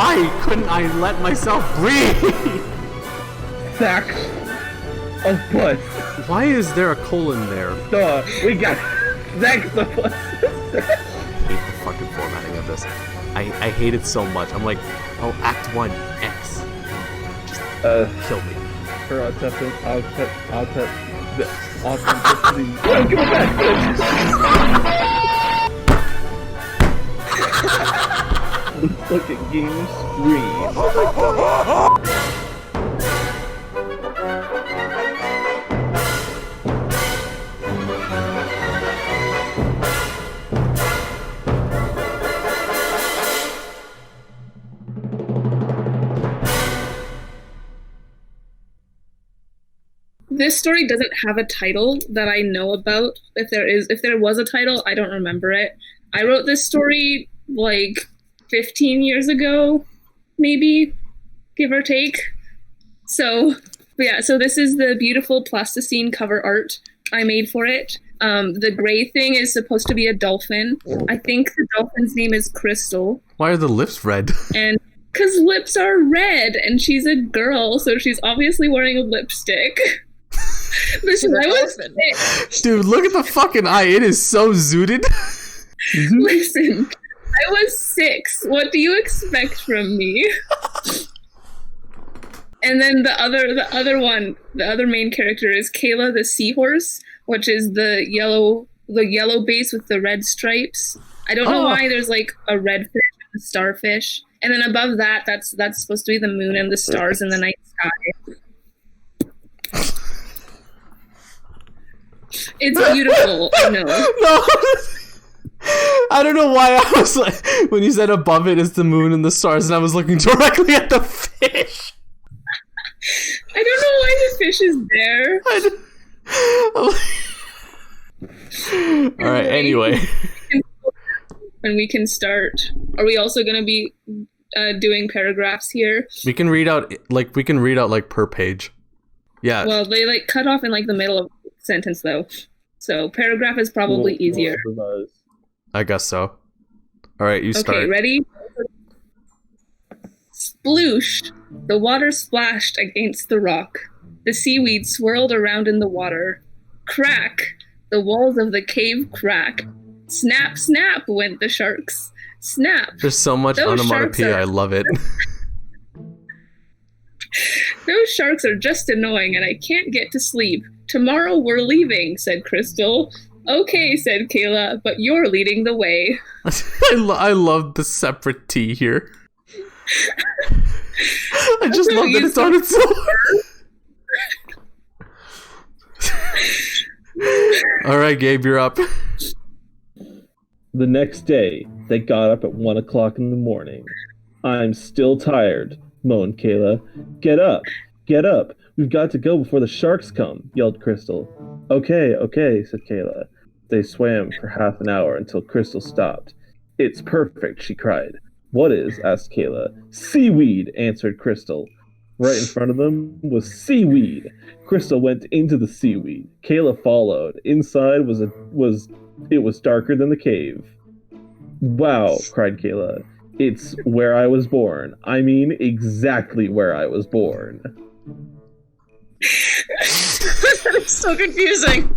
Why couldn't I let myself breathe? Sacks of puss. Why is there a colon there? Duh, we got sacks of puss. I hate the fucking formatting of this. I hate it so much. I'm like, oh, Act 1, X. Just kill me. For authenticity. Oh, give it back! Look at game screen. This story doesn't have a title that I know about. If there was a title, I don't remember it. I wrote this story like 15 years ago, maybe, give or take. So this is the beautiful plasticine cover art I made for it. The gray thing is supposed to be a dolphin. I think the dolphin's name is Crystal. Why are the lips red? And because lips are red, and she's a girl, so she's obviously wearing a lipstick. Listen, I was sick. Dude, look at the fucking eye. It is so zooted. Listen, I was 6. What do you expect from me? And then the other main character is Kayla the seahorse, which is the yellow base with the red stripes. I don't know why there's like a red fish and a starfish. And then above that's supposed to be the moon and the stars in the night sky. It's beautiful, I know. No. I don't know why I was like, when you said above it is the moon and the stars, and I was looking directly at the fish. I don't know why the fish is there. Alright, anyway. And we can start. Are we also going to be doing paragraphs here? We can read out per page. Yeah. Well, they like cut off in like the middle of the sentence though. So paragraph is probably easier. I guess so. Alright, you start. Okay, ready? Sploosh! The water splashed against the rock. The seaweed swirled around in the water. Crack! The walls of the cave crack. Snap, snap went the sharks. Snap! There's so much onomatopoeia, I love it. Those sharks are just annoying and I can't get to sleep. Tomorrow we're leaving, said Crystal. Okay, said Kayla, but you're leading the way. I love the separate T here. I just love that it's on its own. Alright, Gabe, you're up. The next day, they got up at 1 o'clock in the morning. I'm still tired, moaned Kayla. Get up, get up. We've got to go before the sharks come, yelled Crystal. Okay, said Kayla. They swam for half an hour until Crystal stopped. It's perfect, she cried. What is? Asked Kayla. Seaweed, answered Crystal. Right in front of them was seaweed. Crystal went into the seaweed. Kayla followed. Inside was darker than the cave. Wow, cried Kayla. It's where I was born. I mean, exactly where I was born. That is so confusing.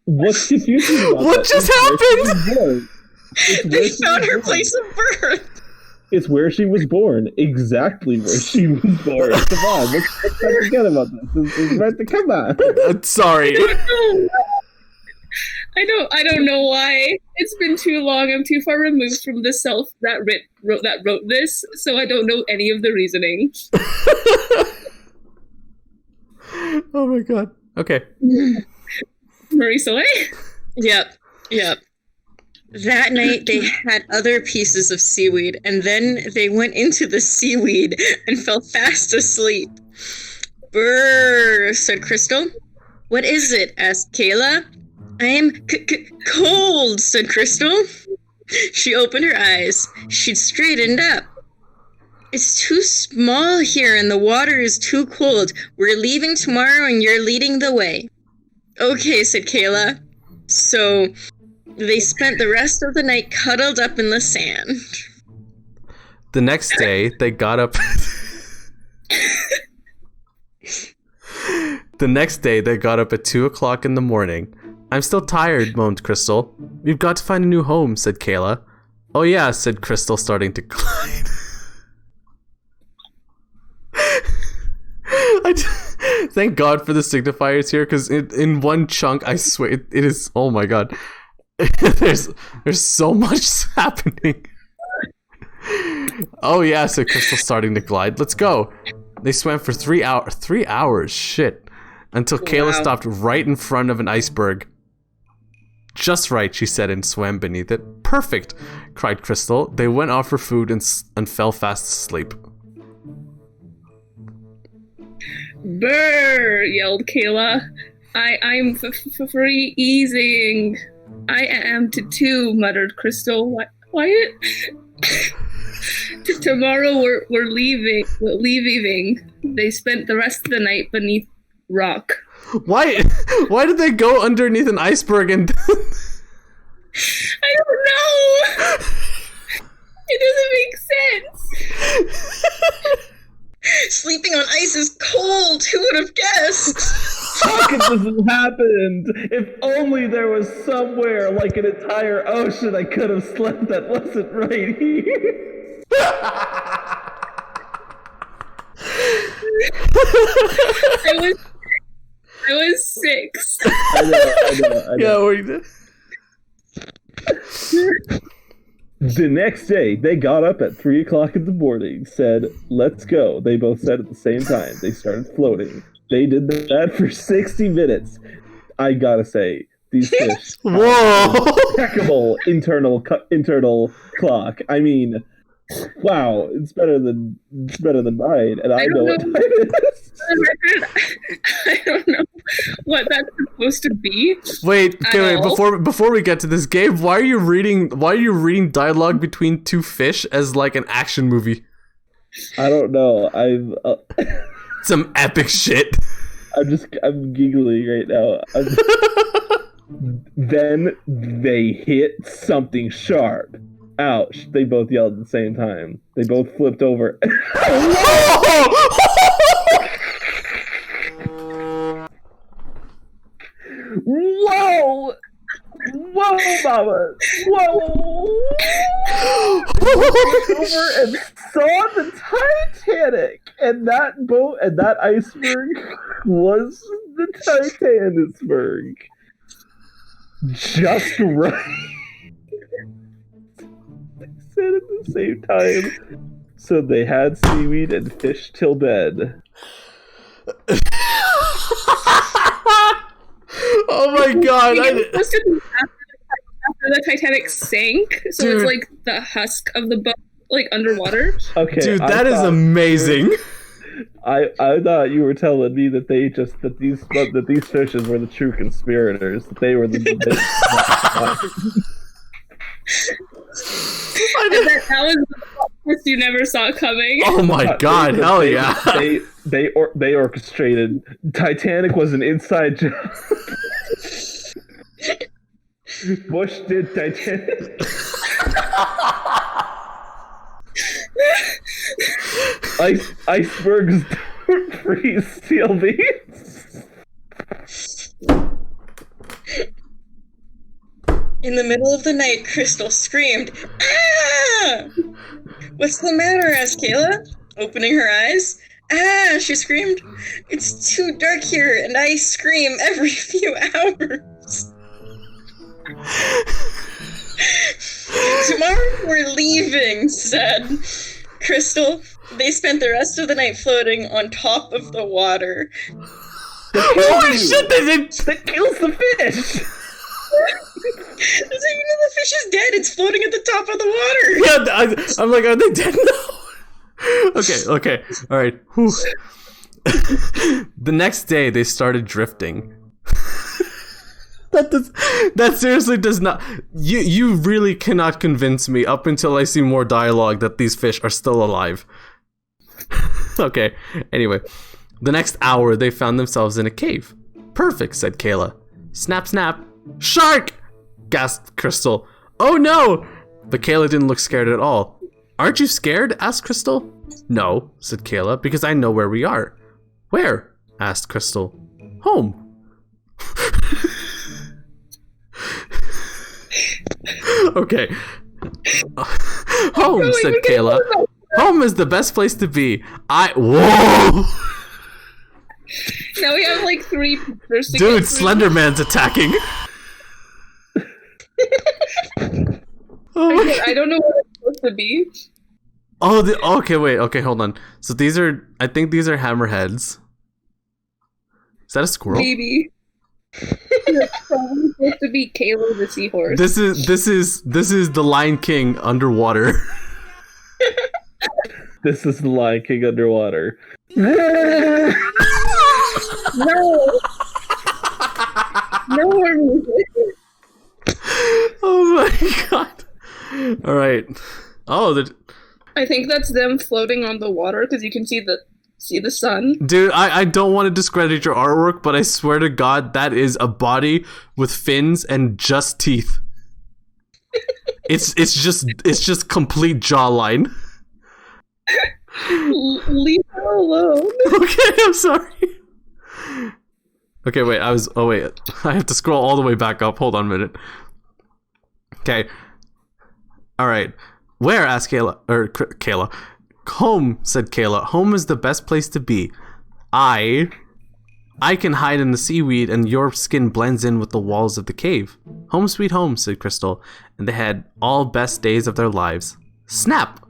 What's confusing about what just happened? They found her place of birth. It's where she was born. Exactly where she was born. Come on, let's not forget about this. Come on. Sorry. I don't know why. It's been too long. I'm too far removed from the self that wrote this, so I don't know any of the reasoning. Oh my god. Okay. Marie-Soleil? Yep. That night, they had other pieces of seaweed, and then they went into the seaweed and fell fast asleep. Brrr, said Crystal. What is it? Asked Kayla. I am cold, said Crystal. She opened her eyes. She'd straightened up. It's too small here and the water is too cold. We're leaving tomorrow and you're leading the way. Okay, said Kayla. So they spent the rest of the night cuddled up in the sand. The next day, they got up. The next day, they got up at 2 o'clock in the morning. I'm still tired, moaned Crystal. We've got to find a new home, said Kayla. Oh yeah, said Crystal, starting to glide. Thank God for the signifiers here, because in one chunk, I swear, it is, oh my God. There's so much happening. Oh yeah, said Crystal, starting to glide. Let's go. They swam for 3 hours. 3 hours, shit. Until Kayla stopped right in front of an iceberg. Just right, she said, and swam beneath it. Perfect, cried Crystal. They went off for food and fell fast asleep. Brr, yelled Kayla. I'm freezing. I am too, muttered Crystal. Quiet. Tomorrow we're leaving. They spent the rest of the night beneath rock. Why did they go underneath an iceberg and I don't know. It doesn't make sense. Sleeping on ice is cold. Who would have guessed? How could this have happened? If only there was somewhere, like an entire ocean, I could have slept that wasn't right here. I was 6. I know. Yeah, we did. The next day, they got up at 3 o'clock in the morning, said, let's go. They both said at the same time. They started floating. They did that for 60 minutes. I gotta say, these fish Whoa! impeccable internal clock. I mean, wow, it's better than mine, and I know what time it is. I don't know what that's supposed to be. Wait, before we get to this, Gabe, why are you reading dialogue between two fish as like an action movie? I don't know. Some epic shit. I'm giggling right now. Then they hit something sharp. Ouch. They both yelled at the same time. They both flipped over. Whoa! Whoa, mama! Whoa! Over and saw the Titanic, and that boat and that iceberg was the Titanisberg. Just right. They said at the same time. So they had seaweed and fish till bed. Oh my God! It's supposed to be after the Titanic sank, so Dude. it's like the husk of the boat, like underwater. Okay, Dude, that is amazing. I thought you were telling me that that these fishes were the true conspirators. That they were the. That was the plot twist you never saw coming. Oh my God! Hell yeah! They orchestrated. Titanic was an inside job. Bush did Titanic. Icebergs don't freeze steel beams. In the middle of the night, Crystal screamed, "Ah!" "What's the matter?" asked Kayla, opening her eyes. "Ah!" she screamed. "It's too dark here, and I scream every few hours." "Tomorrow we're leaving," said Crystal. They spent the rest of the night floating on top of the water. Holy shit! That kills the fish. So you know the fish is dead. It's floating at the top of the water. Yeah, I'm like, are they dead now? Okay, all right. Whew. The next day, they started drifting. That seriously does not. You really cannot convince me up until I see more dialogue that these fish are still alive. Okay. Anyway, the next hour, they found themselves in a cave. Perfect, said Kayla. Snap, snap. Shark! Gasped Crystal. Oh no! But Kayla didn't look scared at all. Aren't you scared? Asked Crystal. No, said Kayla, because I know where we are. Where? Asked Crystal. Home. Okay. Home, said Kayla. Home is the best place to be. Whoa! Now we have like 3 pictures to Dude, get through. Slenderman's attacking. Oh I don't know what it's supposed to be. Oh, okay, wait, okay, hold on. So I think these are hammerheads. Is that a squirrel? Maybe. It's probably supposed to be Kayla the seahorse. This is the Lion King underwater. This is the Lion King underwater. No! No more music. Oh my god. Alright. Oh, I think that's them floating on the water because you can see the sun. dude, I don't want to discredit your artwork, but I swear to God, that is a body with fins and just teeth. It's just complete jawline. Leave her alone. Okay, I'm sorry. Okay, wait, I have to scroll all the way back up. Hold on a minute. Okay. Alright. Where? Asked Kayla. Home, said Kayla. Home is the best place to be. I can hide in the seaweed and your skin blends in with the walls of the cave. Home sweet home, said Crystal. And they had all best days of their lives. Snap!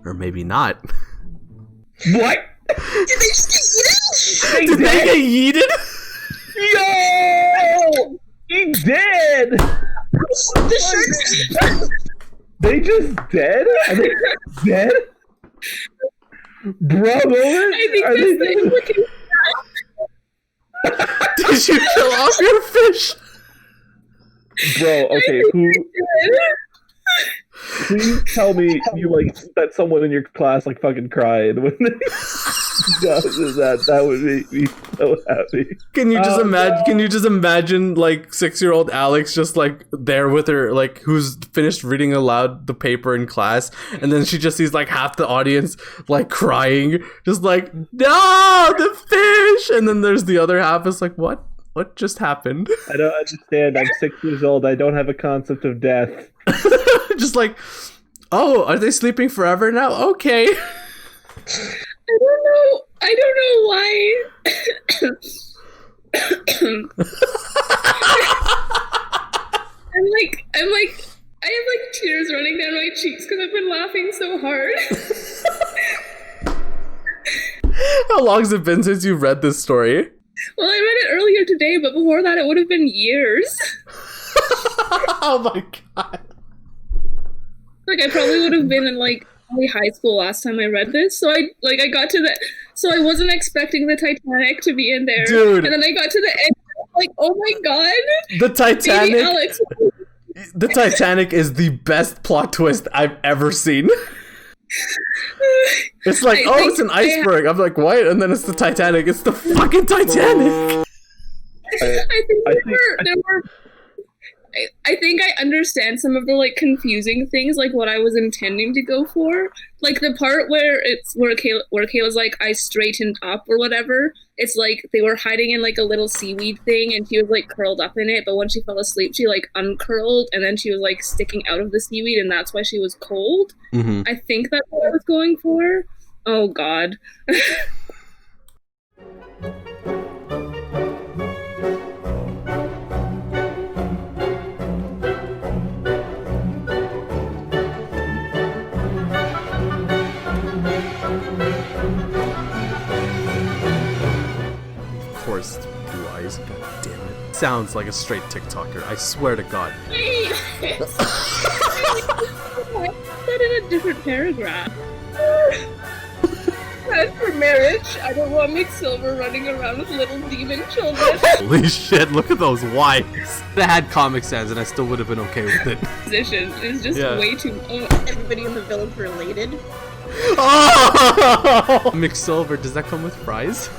Or maybe not. What? Did they just get eaten? Did they get yeeted? Yo! He's dead! The sharks. They just dead? Are they dead? Bro, I think that's the implication. Did you kill off your fish? Bro, okay, please tell me you like that someone in your class like fucking cried when they that would make me so happy. Can you just imagine? Can you just imagine like 6-year-old Alex just like there with her like who's finished reading aloud the paper in class, and then she just sees like half the audience like crying, just like no the fish, and then there's the other half is like what just happened? I don't understand. I'm 6 years old. I don't have a concept of death. Just like, oh, are they sleeping forever now? Okay. I don't know why. I'm like, I have like tears running down my cheeks because I've been laughing so hard. How long has it been since you read this story? Well, I read it earlier today, but before that it would have been years. Oh my god. Like I probably would have been in like early high school last time I read this. So I got to I wasn't expecting the Titanic to be in there. Dude. And then I got to the end like, oh my god. The Titanic. Baby Alex. The Titanic is the best plot twist I've ever seen. It's like, it's an iceberg. I'm like, what? And then it's the Titanic. It's the fucking Titanic. I think I understand some of the like confusing things, like what I was intending to go for. Like the part where Kayla's like, I straightened up or whatever. It's like they were hiding in like a little seaweed thing and she was like curled up in it, but when she fell asleep she like uncurled and then she was like sticking out of the seaweed and that's why she was cold. Mm-hmm. I think that's what I was going for. Oh god. Blue eyes. God damn it. Sounds like a straight TikToker. I swear to God. Wait. I said in a different paragraph. As for marriage, I don't want McSilver running around with little demon children. Holy shit, look at those wives. They had Comic Sans and I still would have been okay with it. Position is just way too. Everybody in the village related. Oh! McSilver, does that come with fries?